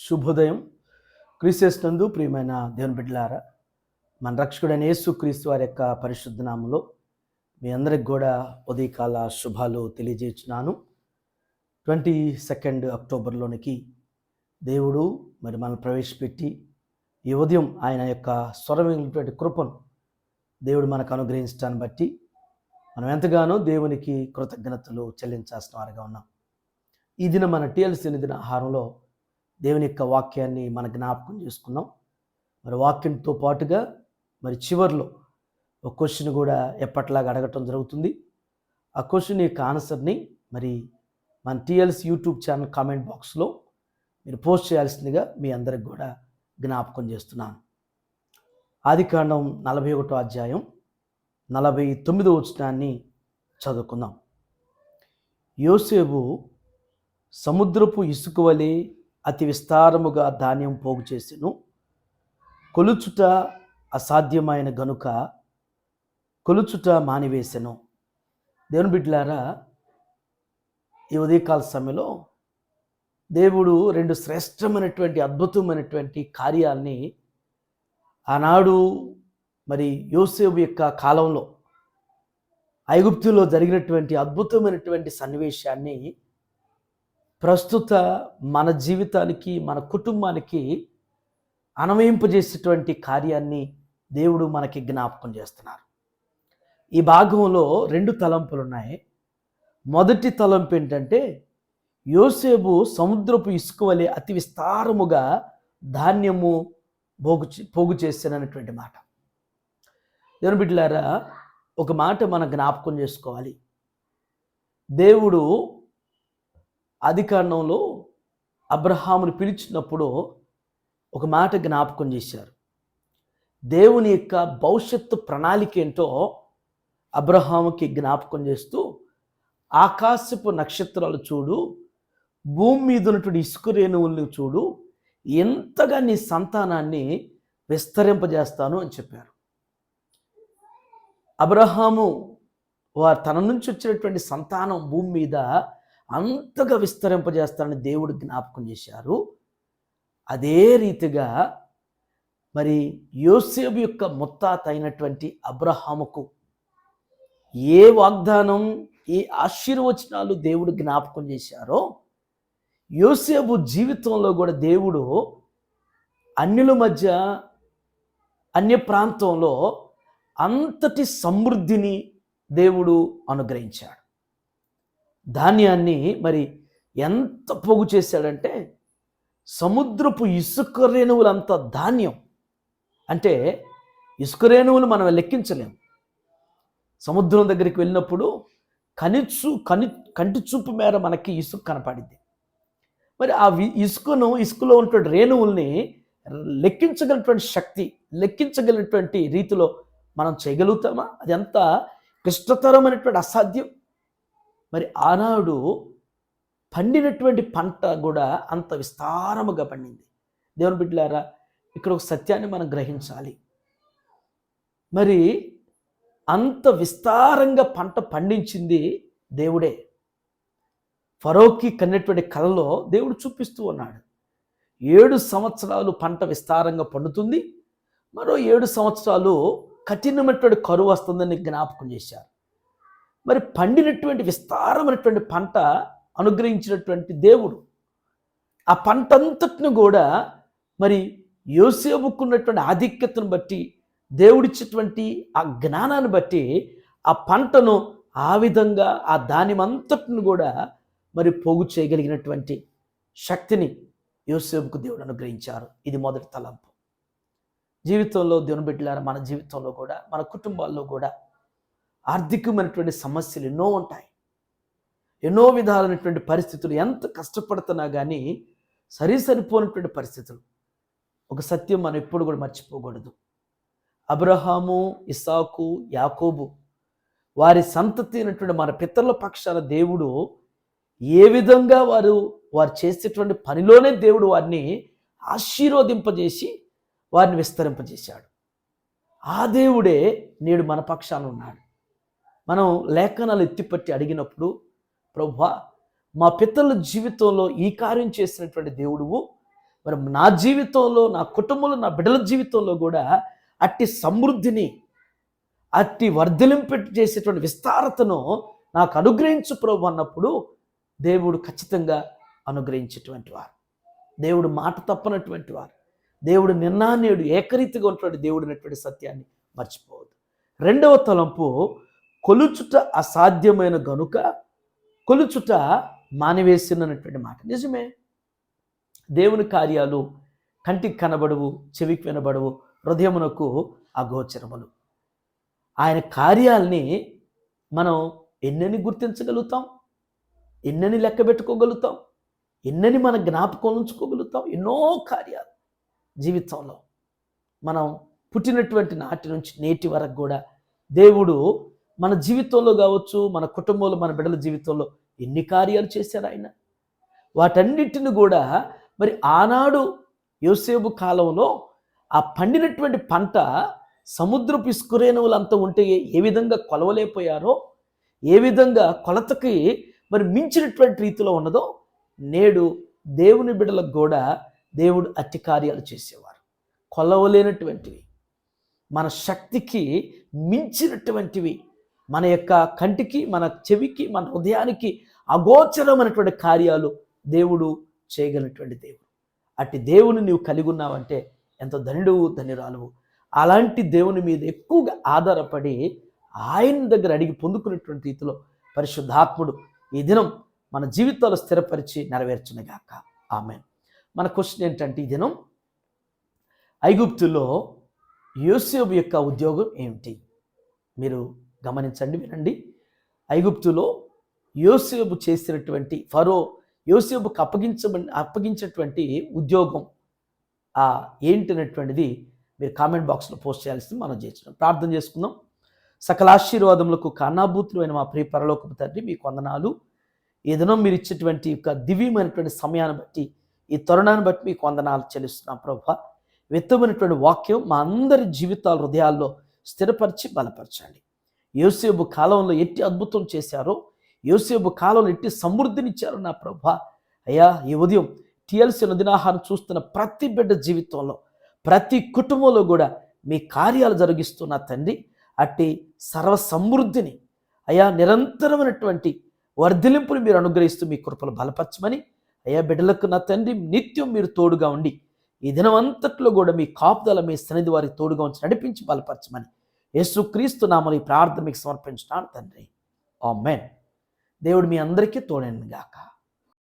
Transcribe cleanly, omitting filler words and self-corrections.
శుభోదయం. క్రీస్తునందు ప్రియమైన దేవుని బిడ్డలారా, మన రక్షకుడైన యేసుక్రీస్తు వారి యొక్క పరిశుద్ధ నామములో మీ అందరికి కూడా ఉదయకాల శుభాలు తెలియజేస్తున్నాను. 22 అక్టోబర్లోనికి దేవుడు మనల్ని ప్రవేశపెట్టి ఈ ఉదయం ఆయన యొక్క స్వరమైనటువంటి కృపను దేవుడు మనకు అనుగ్రహించడాన్ని బట్టి మనం ఎంతగానో దేవునికి కృతజ్ఞతలు చెల్లించాల్సిన వారిగా ఉన్నాం. ఈ దిన మన టీఎల్సీ దిన ఆహారంలో దేవుని యొక్క వాక్యాన్ని మన జ్ఞాపకం చేసుకున్నాం. వాక్యంతో పాటుగా చివరిలో ఒక క్వశ్చన్ కూడా ఎప్పట్లాగా అడగటం జరుగుతుంది. ఆ క్వశ్చన్ యొక్క ఆన్సర్ని మన టీఎల్సీ యూట్యూబ్ ఛానల్ కామెంట్ బాక్స్లో మీరు పోస్ట్ చేయాల్సిందిగా మీ అందరికి కూడా జ్ఞాపకం చేస్తున్నాను. ఆదికాండం 41వ అధ్యాయం 49వ వచనాన్ని చదువుకుందాం. యోసేపు సముద్రపు ఇసుక వలె అతి విస్తారముగా ధాన్యం పోగు చేసెను. కొలుచుట అసాధ్యమైన గనుక కొలుచుట మానివేసెను. దేవుని బిడ్డలారా, ఈ ఉదయకాల సమయంలో దేవుడు రెండు శ్రేష్టమైనటువంటి అద్భుతమైనటువంటి కార్యాలని ఆనాడు యోసేపు యొక్క కాలంలో ఐగుప్తులో జరిగినటువంటి అద్భుతమైనటువంటి సన్నివేశాన్ని ప్రస్తుత మన జీవితానికి, మన కుటుంబానికి అన్వయింపజేసేటువంటి కార్యాన్ని దేవుడు మనకి జ్ఞాపకం చేస్తున్నారు. ఈ భాగంలో రెండు తలంపులు ఉన్నాయి. మొదటి తలంపు ఏంటంటే, యోసేపు సముద్రపు ఇసుక వలె అతి విస్తారముగా ధాన్యము పోగు చేశాననేటువంటి మాట. దేవుని బిడ్డలారా, ఒక మాట మనం జ్ఞాపకం చేసుకోవాలి. దేవుడు ఆదికాండంలో అబ్రహామును పిలిచినప్పుడు ఒక మాట జ్ఞాపకం చేశారు. దేవుని యొక్క భవిష్యత్తు ప్రణాళిక ఏంటో అబ్రహాముకి జ్ఞాపకం చేస్తూ, ఆకాశపు నక్షత్రాలు చూడు, భూమి మీద ఉన్నటువంటి ఇసుక రేణువులను చూడు, ఎంతగా నీ సంతానాన్ని విస్తరింపజేస్తాను అని చెప్పారు. అబ్రహాము తన నుంచి వచ్చినటువంటి సంతానం భూమి మీద అంతగా విస్తరింపజేస్తానని దేవుడు జ్ఞాపకం చేశారు. అదే రీతిగా యోసేపు యొక్క ముత్తాత అయినటువంటి అబ్రహాముకు ఏ వాగ్దానం, ఏ ఆశీర్వచనాలు దేవుడు జ్ఞాపకం చేశారో, యోసేపు జీవితంలో కూడా దేవుడు అన్యుల మధ్య, అన్య ప్రాంతంలో అంతటి సమృద్ధిని దేవుడు అనుగ్రహించాడు. ధాన్యాన్ని ఎంత పోగు చేశాడంటే, సముద్రపు ఇసుక రేణువులంత ధాన్యం. అంటే ఇసుక రేణువులు మనం లెక్కించలేము. సముద్రం దగ్గరికి వెళ్ళినప్పుడు కంటి చూపు మేర మనకి ఇసుక కనపడింది. ఆ ఇసుకలో ఉన్నటువంటి రేణువుల్ని లెక్కించగలిగినటువంటి శక్తి, లెక్కించగలిగినటువంటి రీతిలో మనం చేయగలుగుతామా? అది ఎంత క్లిష్టతరమైనటువంటి అసాధ్యం. ఆనాడు పండినటువంటి పంట కూడా అంత విస్తారముగా పండింది. దేవుని బిడ్డలారా, ఇక్కడ ఒక సత్యాన్ని మనం గ్రహించాలి. అంత విస్తారంగా పంట పండించింది దేవుడే. ఫరోకి కన్నటువంటి కలలో దేవుడు చూపిస్తూ ఉన్నాడు. 7 సంవత్సరాలు పంట విస్తారంగా పండుతుంది, మరో 7 సంవత్సరాలు కఠినమైనటువంటి కరువు వస్తుందని జ్ఞాపకం చేశారు. పండినటువంటి విస్తారమైనటువంటి పంట అనుగ్రహించినటువంటి దేవుడు ఆ పంట అంతటిని కూడా యోసేపుకున్నటువంటి ఆధిక్యతను బట్టి, దేవుడిచ్చేటువంటి ఆ జ్ఞానాన్ని బట్టి ఆ పంటను ఆ విధంగా ఆ ధాన్యమంతటిని కూడా పోగు చేయగలిగినటువంటి శక్తిని యోసేపుకు దేవుడు అనుగ్రహించారు. ఇది మొదటి తలంపు. జీవితంలో దేవుని బిడ్డలారా, మన జీవితంలో కూడా, మన కుటుంబాల్లో కూడా ఆర్థికమైనటువంటి సమస్యలు ఎన్నో ఉంటాయి. ఎన్నో విధాలైనటువంటి పరిస్థితులు, ఎంత కష్టపడుతున్నా కానీ సరిపోయినటువంటి పరిస్థితులు. ఒక సత్యం మనం ఎప్పుడు కూడా మర్చిపోకూడదు. అబ్రహాము, ఇస్సాకు, యాకోబు వారి సంతతి అయినటువంటి మన పితరుల పక్షాన దేవుడు ఏ విధంగా వారు చేసేటువంటి పనిలోనే దేవుడు వారిని ఆశీర్వదింపజేసి వారిని విస్తరింపజేశాడు. ఆ దేవుడే నేడు మన పక్షాన ఉన్నాడు. మనం లేఖనాలు ఎత్తిపట్టి అడిగినప్పుడు, ప్రభువా, మా పితరుల జీవితంలో ఈ కార్యం చేసినటువంటి దేవుడువు, మరి నా జీవితంలో, నా కుటుంబంలో, నా బిడ్డల జీవితంలో కూడా అట్టి సమృద్ధిని, అట్టి వర్ధలింపు చేసేటువంటి విస్తారతను నాకు అనుగ్రహించు ప్రభు అన్నప్పుడు దేవుడు ఖచ్చితంగా అనుగ్రహించేటువంటి వారు, దేవుడు మాట తప్పనటువంటి వారు, దేవుడు నిన్నానేడు ఏకరీతిగా ఉన్నటువంటి దేవుడు అనేటువంటి సత్యాన్ని మర్చిపోవద్దు. రెండవ తలంపు, కొలుచుట అసాధ్యమైన గనుక కొలుచుట మానివేసినటువంటి మాట. నిజమే, దేవుని కార్యాలు కంటికి కనబడవు, చెవికి వినబడవు, హృదయమునకు అగోచరములు. ఆయన కార్యాలని మనం ఎన్నని గుర్తించగలుగుతాం, ఎన్నని లెక్క పెట్టుకోగలుగుతాం, ఎన్నని మన జ్ఞాపకం ఉంచుకోగలుగుతాం. ఎన్నో కార్యాలు జీవితంలో మనం పుట్టినటువంటి నాటి నుంచి నేటి వరకు కూడా దేవుడు మన జీవితంలో కావచ్చు, మన కుటుంబంలో, మన బిడ్డల జీవితంలో ఎన్ని కార్యాలు చేశారు ఆయన. వాటన్నిటిని కూడా మరి ఆనాడు యోసేపు కాలంలో ఆ పండినటువంటి పంట సముద్రపు ఇసుకరేణువులంతా ఉంటే ఏ విధంగా కొలవలేకపోయారో, ఏ విధంగా కొలతకి మరి మించినటువంటి రీతిలో ఉన్నదో, నేడు దేవుని బిడ్డలకు కూడా దేవుడు అట్టి కార్యాలు చేసేవారు. కొలవలేనటువంటివి, మన శక్తికి మించినటువంటివి, మన యొక్క కంటికి, మన చెవికి, మన హృదయానికి అగోచరమైనటువంటి కార్యాలు దేవుడు చేయగలిగినటువంటి దేవుడు. అట్టి దేవుని నీవు కలిగి ఉన్నావంటే ఎంతో ధన్యుడువు, ధన్యురాలువు. అలాంటి దేవుని మీద ఎక్కువగా ఆధారపడి ఆయన దగ్గర అడిగి పొందుకునేటువంటి రీతిలో పరిశుద్ధాత్ముడు ఈ దినం మన జీవితాలు స్థిరపరిచి నెరవేర్చునుగాక. ఆమేన్. మన క్వశ్చన్ ఏంటంటే, ఈ దినం ఐగుప్తులో యోసేపు యొక్క ఉద్యోగం ఏమిటి? మీరు గమనించండి, వినండి. ఐగుప్తులో యోసేపు చేసినటువంటి, ఫరో యోసేపుకు అప్పగించినటువంటి ఉద్యోగం ఏంటనేటువంటిది మీరు కామెంట్ బాక్స్లో పోస్ట్ చేయాల్సింది మనం చేస్తున్నాం. ప్రార్థన చేసుకుందాం. సకల ఆశీర్వాదములకు కారణభూతులు అయిన మా ప్రియ పరలోకపు తండ్రి, మీకు వందనాలు. ఈ దినం మీరు ఇచ్చేటువంటి యొక్క దివ్యమైనటువంటి సమయాన్ని బట్టి, ఈ తరుణాన్ని బట్టి మీకు వందనాలు చెల్లిస్తున్నాం ప్రభువా. వ్యక్తమైనటువంటి వాక్యం మా అందరి జీవితాల హృదయాల్లో స్థిరపరిచి బలపరచండి. యోసేపు కాలంలో ఎట్టి అద్భుతం చేశారో, యోసేపు కాలంలో ఎట్టి సమృద్ధినిచ్చారో నా ప్రభువా. అయ్యా, ఈ ఉదయం టిఎల్సి అనుదినాహారం చూస్తున్న ప్రతి బిడ్డ జీవితంలో, ప్రతి కుటుంబంలో కూడా మీ కార్యాలు జరిగిస్తున్న తండ్రి, అట్టి సర్వ సమృద్ధిని అయ్యా, నిరంతరమైనటువంటి వర్ధిలింపుని మీరు అనుగ్రహిస్తూ మీ కృపలు బలపరచమని, అయ్యా బిడ్డలకు నా తండ్రి నిత్యం మీరు తోడుగా ఉండి ఈ దినం అంతట్లో కూడా మీ కాపుదల, మీ సన్నిధి వారికి తోడుగా ఉంచి నడిపించి బలపరచమని యేసుక్రీస్తు నామములో ఈ ప్రార్థన మీకు సమర్పించున్నాను తండ్రి. ఆమేన్. దేవుడు మీ అందరికీ తోడైన గాక.